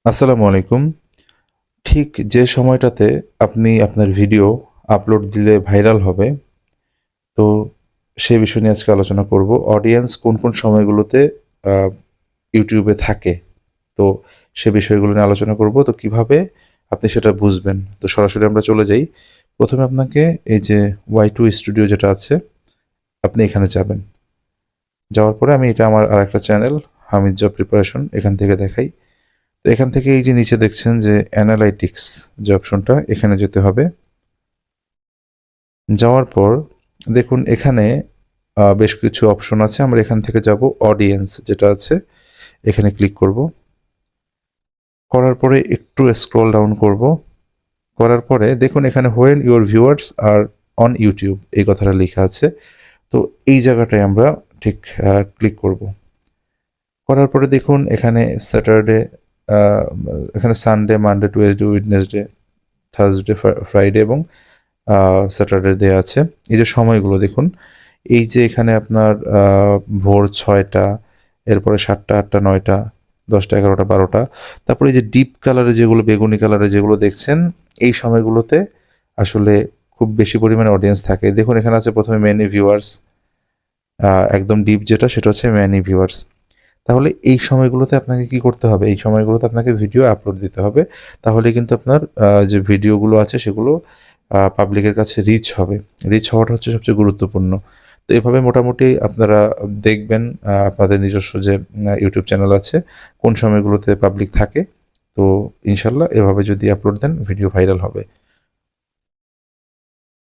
আসসালামু আলাইকুম। ঠিক যে সময়টাতে আপনি আপনার ভিডিও আপলোড দিলে ভাইরাল হবে, তো সে বিষয় নিয়ে আজকে আলোচনা করব। অডিয়েন্স কোন, কোন সময়গুলোতে আ ইউটিউবে থাকে। তো সে বিষয়গুলো নিয়ে আলোচনা করব। তো কিভাবে আপনি সেটা বুঝবেন? তো সরাসরি আমরা চলে যাই। ১ম এ আপনাকে এই যে Y2 স্টুডিও যেটা আছে, আপনি এখানে যাবেন। যাওয়ার পরে আমি এটা আমার আরেকটা চ্যানেল হামিদ জব প্রিপারেশন এখান থেকে দেখাই। তো এখান থেকে এই যে নিচে দেখছেন যে অ্যানালাইটিক্স যে অপশনটা এখানে যেতে হবে। যাওয়ার পর দেখুন এখানে বেশ কিছু অপশন আছে। আমরা এখান থেকে যাব অডিয়েন্স যেটা আছে এখানে ক্লিক করব। করার পরে একটু স্ক্রল ডাউন করব। করার পরে দেখুন এখানে when your viewers are on YouTube এই কথাটা লেখা আছে। তো এই জায়গাটায় আমরা ঠিক ক্লিক করব। করার পরে দেখুন এখানে স্যাটারডে আ এখানে Sunday, Monday, Tuesday, Wednesday, Thursday, Friday এবং স্যাটারডে দেয়া আছে। এই যে সময়গুলো দেখুন, এই যে এখানে আপনার ভোর ৬টা, এরপরে ৭টা, ৮টা, ৯টা, ১০টা, ১১টা, ১২টা। তারপরে এই যে ডিপ কালারে যেগুলো বেগুনি কালারে যেগুলো দেখছেন, এই সময়গুলোতে আসলে খুব বেশি পরিমাণে অডিয়েন্স থাকে। দেখুন এখানে আছে ১ম এ মেনি ভিউয়ার্স, একদম ডিপ যেটা সেটা হচ্ছে মেনি ভিউয়ার্স। তাহলে এই সময়গুলোতে আপনাকে কি করতে হবে? এই সময়গুলোতে আপনাকে ভিডিও আপলোড দিতে হবে। তাহলে কিন্তু আপনার যে ভিডিওগুলো আছে সেগুলো পাবলিকের কাছে রিচ হবে। রিচ হওয়াটা হচ্ছে সবচেয়ে গুরুত্বপূর্ণ। তো এভাবে মোটামুটি আপনারা দেখবেন আপনাদের নিজস্ব যে ইউটিউব চ্যানেল আছে, কোন সময়গুলোতে পাবলিক থাকে। তো ইনশাআল্লাহ এভাবে যদি আপলোড দেন ভিডিও ভাইরাল হবে।